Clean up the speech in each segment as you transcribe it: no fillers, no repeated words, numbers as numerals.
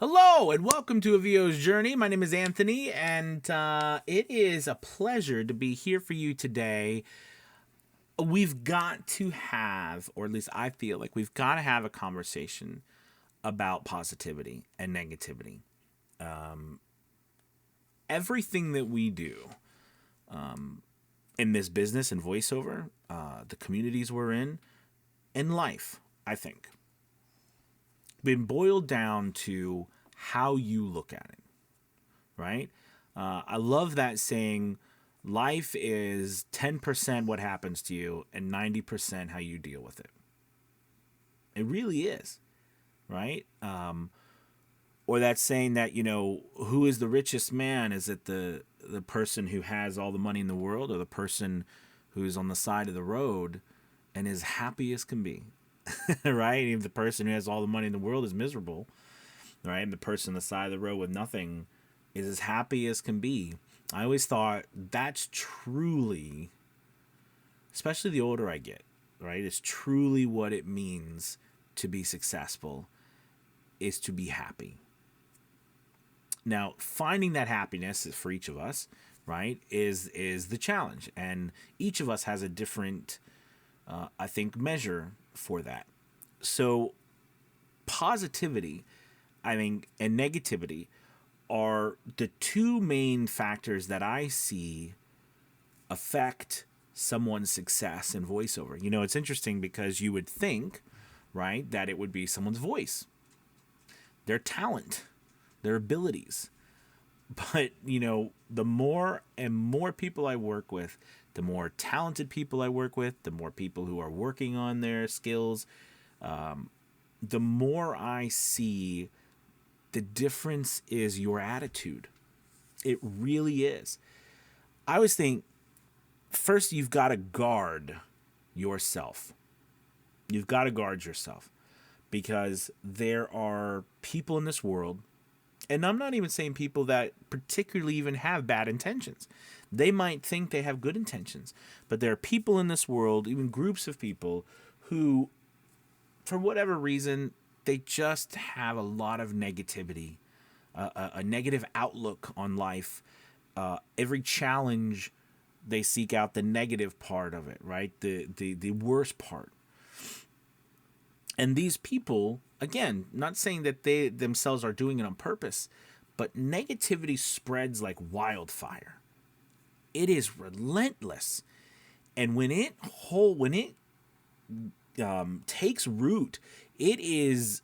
Hello and welcome to A VO's Journey. My name is Anthony, and it is a pleasure to be here for you today. We've got to have, or at least I feel like we've got to have a conversation about positivity and negativity. Everything that we do in this business and voiceover, the communities we're in life, I think, been boiled down to how you look at it, right? I love that saying, life is 10% what happens to you and 90% how you deal with it. It really is, right? Or that saying that, who is the richest man? Is it the person who has all the money in the world, or the person who's on the side of the road and is happy as can be? Right? If the person who has all the money in the world is miserable, right? And the person on the side of the road with nothing is as happy as can be. I always thought that's truly, especially the older I get, right? It's truly what it means to be successful, is to be happy. Now, finding that happiness for each of us, right, is the challenge. And each of us has a different, I think, measure for that. So positivity, I think, and negativity are the two main factors that I see affect someone's success in voiceover. It's interesting because you would think, right, that it would be someone's voice, their talent, their abilities. But, the more and more people I work with, the more talented people I work with, the more people who are working on their skills, the more I see the difference is your attitude. It really is. I always think, first, you've got to guard yourself. You've got to guard yourself because there are people in this world, and I'm not even saying people that particularly even have bad intentions. They might think they have good intentions, but there are people in this world, even groups of people, who, for whatever reason, they just have a lot of negativity, a negative outlook on life. Every challenge, they seek out the negative part of it, right? The worst part. And these people, again, not saying that they themselves are doing it on purpose, but negativity spreads like wildfire. It is relentless, and when it takes root, it is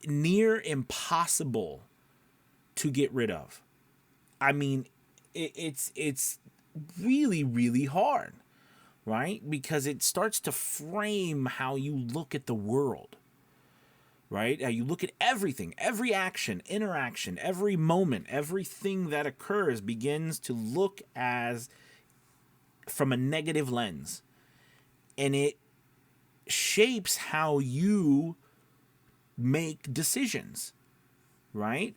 near impossible to get rid of. I mean, it's really, really hard, right? Because it starts to frame how you look at the world, right? How you look at everything, every action, interaction, every moment, everything that occurs begins to look as from a negative lens. And it shapes how you make decisions, right?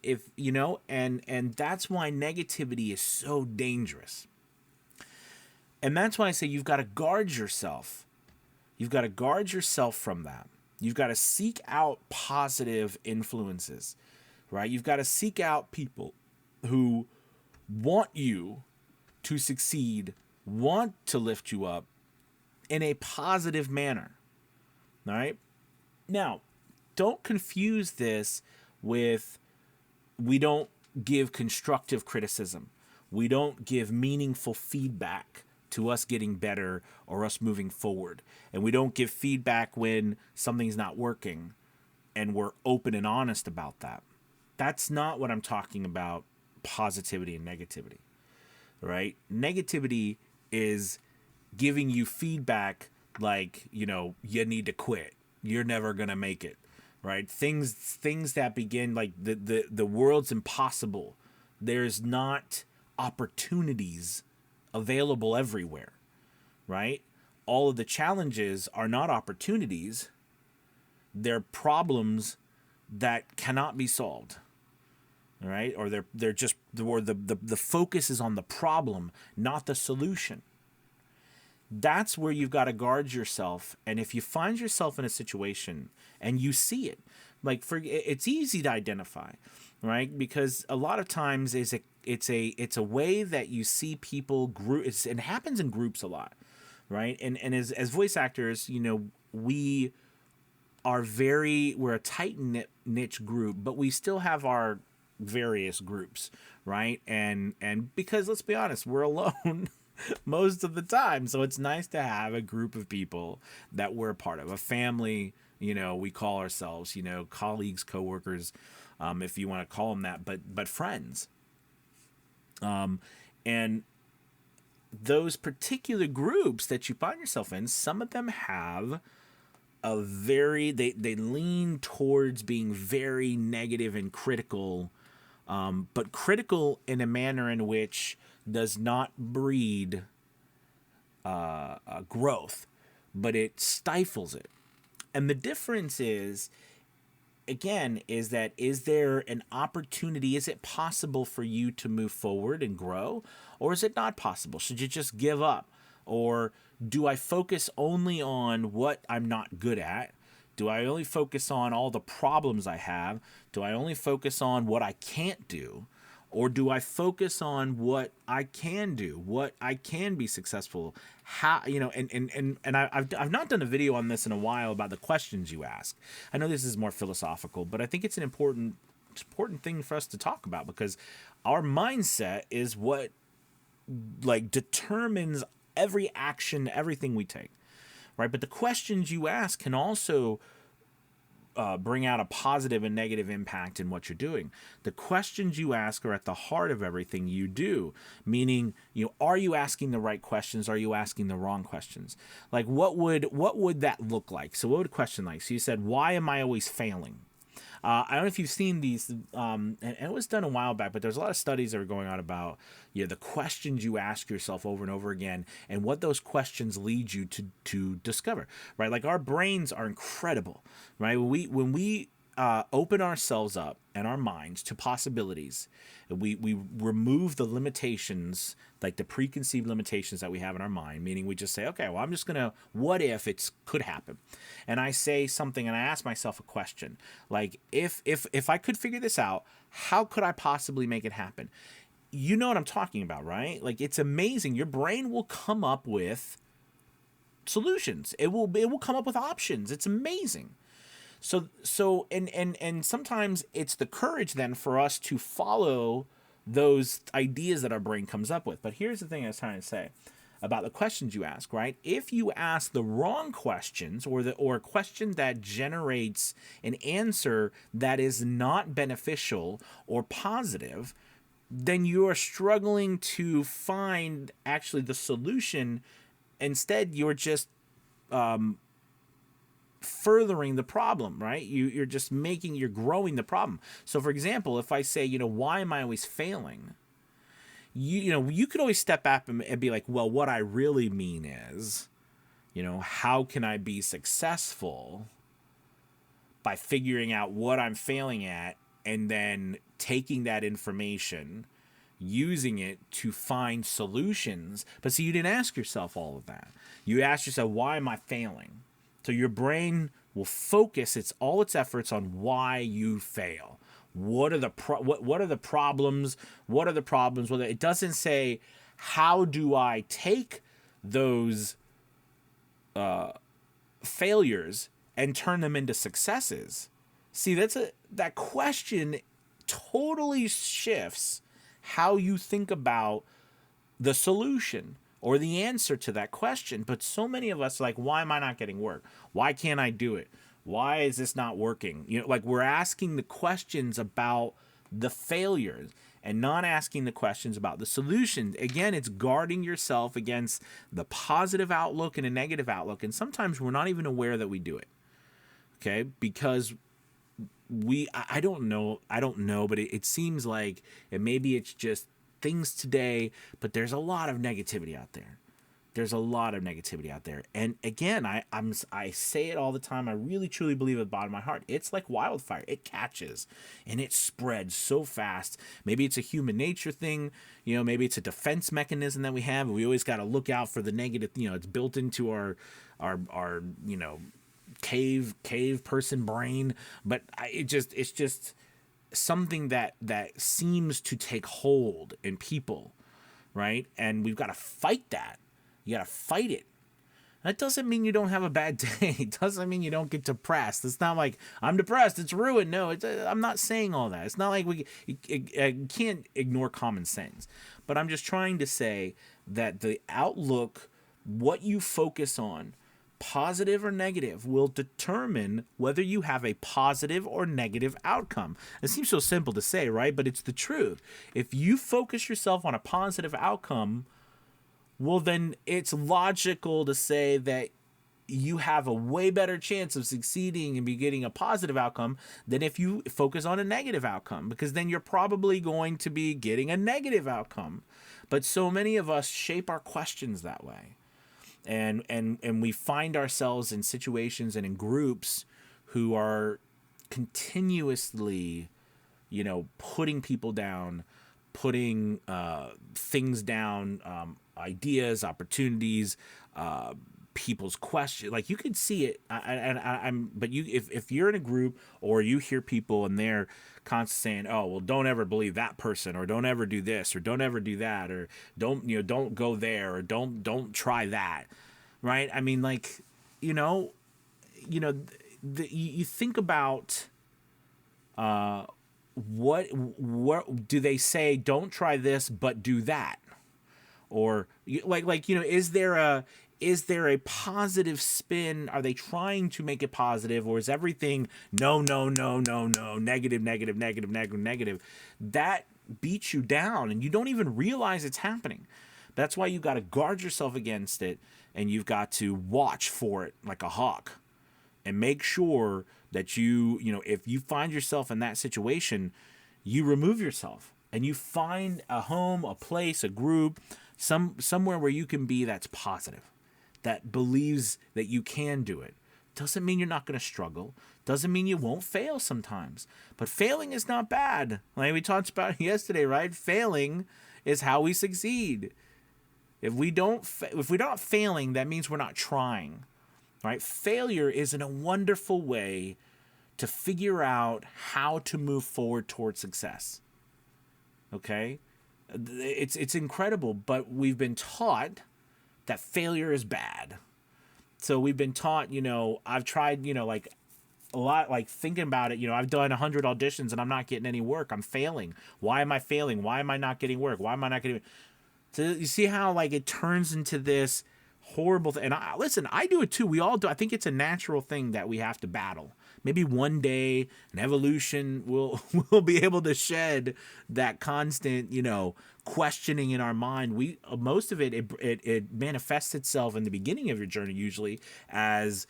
And that's why negativity is so dangerous. And that's why I say you've got to guard yourself. You've got to guard yourself from that. You've got to seek out positive influences, right? You've got to seek out people who want you to succeed, want to lift you up in a positive manner, all right? Now, don't confuse this with, we don't give constructive criticism. We don't give meaningful feedback to us getting better or us moving forward. And we don't give feedback when something's not working, and we're open and honest about that. That's not what I'm talking about, positivity and negativity, right? Negativity is giving you feedback like, you need to quit. You're never going to make it, right? Things that begin like the world's impossible. There's not opportunities available everywhere, right? All of the challenges are not opportunities. They're problems that cannot be solved, all right? Or they're just, or the focus is on the problem, not the solution. That's where you've got to guard yourself. And if you find yourself in a situation and you see it, Like it's easy to identify, right? Because a lot of times it's a way that you see people group. It happens in groups a lot, right? And as voice actors, we're a tight niche group, but we still have our various groups, right? And because let's be honest, we're alone most of the time, so it's nice to have a group of people that we're a part of, a family. We call ourselves, colleagues, coworkers, if you want to call them that, but friends. And those particular groups that you find yourself in, some of them have they lean towards being very negative and critical, but critical in a manner in which does not breed growth, but it stifles it. And the difference is, again, is there an opportunity? Is it possible for you to move forward and grow, or is it not possible? Should you just give up? Or do I focus only on what I'm not good at? Do I only focus on all the problems I have? Do I only focus on what I can't do? Or do I focus on what I can do, what I can be successful? How, I've not done a video on this in a while about the questions you ask. I know this is more philosophical, but I think it's an important thing for us to talk about, because our mindset is what determines every action, everything we take, right? But the questions you ask can also bring out a positive and negative impact in what you're doing. The questions you ask are at the heart of everything you do, meaning, are you asking the right questions? Are you asking the wrong questions? Like, what would that look like? So what would a question like? So you said, why am I always failing? I don't know if you've seen these, and it was done a while back, but there's a lot of studies that are going on about the questions you ask yourself over and over again, and what those questions lead you to discover, right? Like, our brains are incredible, right? When we open ourselves up and our minds to possibilities, we remove the limitations, like the preconceived limitations that we have in our mind, meaning we just say, okay, well, I'm just gonna, what if it could happen? And I say something and I ask myself a question, like, if I could figure this out, how could I possibly make it happen? You know what I'm talking about, right? Like, it's amazing. Your brain will come up with solutions. It will come up with options. It's amazing. So and sometimes it's the courage then for us to follow those ideas that our brain comes up with. But here's the thing I was trying to say about the questions you ask, right? If you ask the wrong questions, or a question that generates an answer that is not beneficial or positive, then you are struggling to find actually the solution. Instead, you're just furthering the problem, right? You're just you're growing the problem. So, for example, if I say, why am I always failing? You could always step back and be like, well, what I really mean is, how can I be successful by figuring out what I'm failing at, and then taking that information, using it to find solutions. But see, you didn't ask yourself all of that. You asked yourself, why am I failing? So your brain will focus all its efforts on why you fail. What are the what are the problems? What are the problems? Well, it doesn't say, how do I take those failures and turn them into successes? See, that question totally shifts how you think about the solution or the answer to that question. But so many of us are like, why am I not getting work? Why can't I do it? Why is this not working? Like, we're asking the questions about the failures and not asking the questions about the solution. Again, it's guarding yourself against the positive outlook and a negative outlook. And sometimes we're not even aware that we do it. Okay? Because I don't know, but it seems like, and maybe it's just things today, but there's a lot of negativity out there. And again, I say it all the time. I really truly believe at the bottom of my heart, it's like wildfire. It catches and it spreads so fast. Maybe it's a human nature thing, maybe it's a defense mechanism that we have. We always got to look out for the negative, it's built into our cave person brain, but it's just something that seems to take hold in people, right? And we've got to fight that. You got to fight it. That doesn't mean you don't have a bad day. It doesn't mean you don't get depressed. It's not like I'm depressed, it's ruined. No, I'm not saying all that. It's not like you can't ignore common sense. But I'm just trying to say that the outlook, what you focus on, positive or negative, will determine whether you have a positive or negative outcome. It seems so simple to say, right? But it's the truth. If you focus yourself on a positive outcome, well, then it's logical to say that you have a way better chance of succeeding and be getting a positive outcome than if you focus on a negative outcome, because then you're probably going to be getting a negative outcome. But so many of us shape our questions that way. And we find ourselves in situations and in groups who are continuously, putting people down, putting things down, ideas, opportunities, people's questions. Like, you can see it, but if you're in a group or you hear people and they're constantly saying, "Oh, well, don't ever believe that person," or "Don't ever do this," or "Don't ever do that," or don't go there," or "Don't try that," right? I mean, like, you think about what do they say? Don't try this, but do that. Or is there a positive spin? Are they trying to make it positive, or is everything no, negative, negative, negative, negative, negative? That beats you down, and you don't even realize it's happening. That's why you got to guard yourself against it, and you've got to watch for it like a hawk, and make sure that if you find yourself in that situation, you remove yourself and you find a home, a place, a group, somewhere where you can be that's positive, that believes that you can do it. Doesn't mean you're not going to struggle. Doesn't mean you won't fail sometimes. But failing is not bad. Like we talked about yesterday, right? Failing is how we succeed. If we're not failing, that means we're not trying, right? Failure is in a wonderful way to figure out how to move forward towards success. Okay? It's incredible, but we've been taught that failure is bad. So we've been taught, I've tried, like a lot, like thinking about it, I've done 100 auditions and I'm not getting any work. I'm failing. Why am I failing? Why am I not getting work? Why am I not getting? So you see how like it turns into this horrible thing. And listen, I do it too. We all do. I think it's a natural thing that we have to battle. Maybe one day an evolution will be able to shed that constant, questioning in our mind. Most of it manifests itself in the beginning of your journey usually as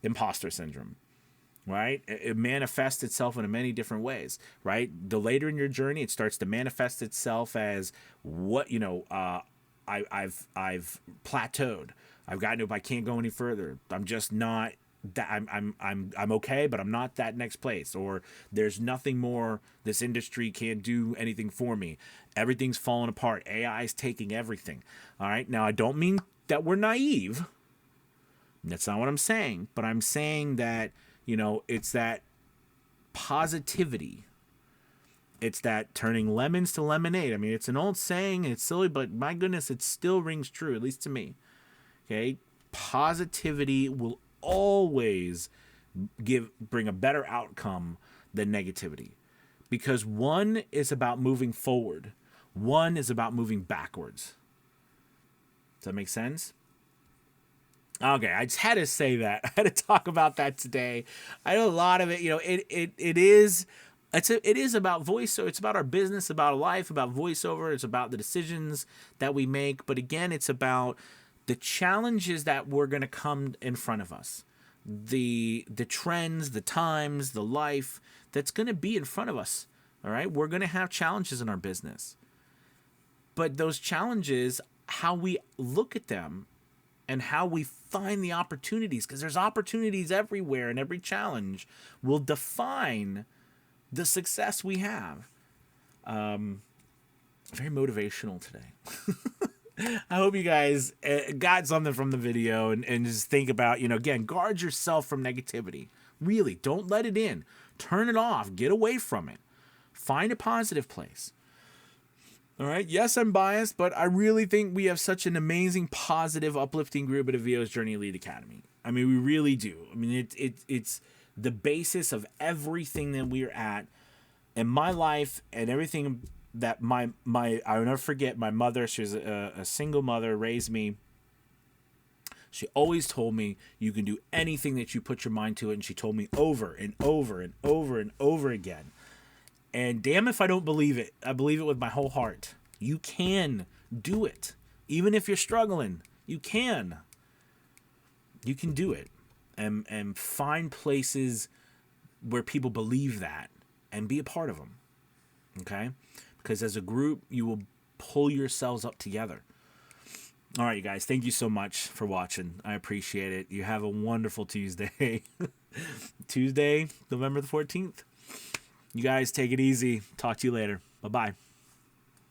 imposter syndrome, right? It manifests itself in many different ways, right? The later in your journey, it starts to manifest itself as what I've plateaued. I've gotten to, I can't go any further. I'm just not that I'm okay, but I'm not that next place, or there's nothing more. This industry can't do anything for me. Everything's falling apart. AI is taking everything. All right. Now, I don't mean that we're naive. That's not what I'm saying, but I'm saying that, it's that positivity. It's that turning lemons to lemonade. I mean, it's an old saying, it's silly, but my goodness, it still rings true, at least to me. Okay? Positivity will always bring a better outcome than negativity, because one is about moving forward, one is about moving backwards. Does that make sense? Okay, I just had to say that. I had to talk about that today. I know a lot of it, it is about voice. So it's about our business, about life, about voiceover. It's about the decisions that we make. But again, it's about the challenges that were going to come in front of us, the trends, the times, the life that's going to be in front of us. All right, we're going to have challenges in our business, but those challenges, how we look at them and how we find the opportunities, because there's opportunities everywhere, and every challenge will define the success we have. Very motivational today. I hope you guys got something from the video and just think about, again, guard yourself from negativity. Really, don't let it in. Turn it off. Get away from it. Find a positive place. All right. Yes, I'm biased, but I really think we have such an amazing, positive, uplifting group at Avio's Journey Elite Academy. I mean, we really do. I mean, it's the basis of everything that we're at, and my life and everything that my I'll never forget. My mother, she was a single mother, raised me. She always told me you can do anything that you put your mind to it, and she told me over and over and over and over again. And damn if I don't believe it. I believe it with my whole heart. You can do it. Even if you're struggling, you can. You can do it. And find places where people believe that and be a part of them. Okay? Because as a group, you will pull yourselves up together. All right, you guys. Thank you so much for watching. I appreciate it. You have a wonderful Tuesday. Tuesday, November the 14th. You guys take it easy. Talk to you later. Bye-bye.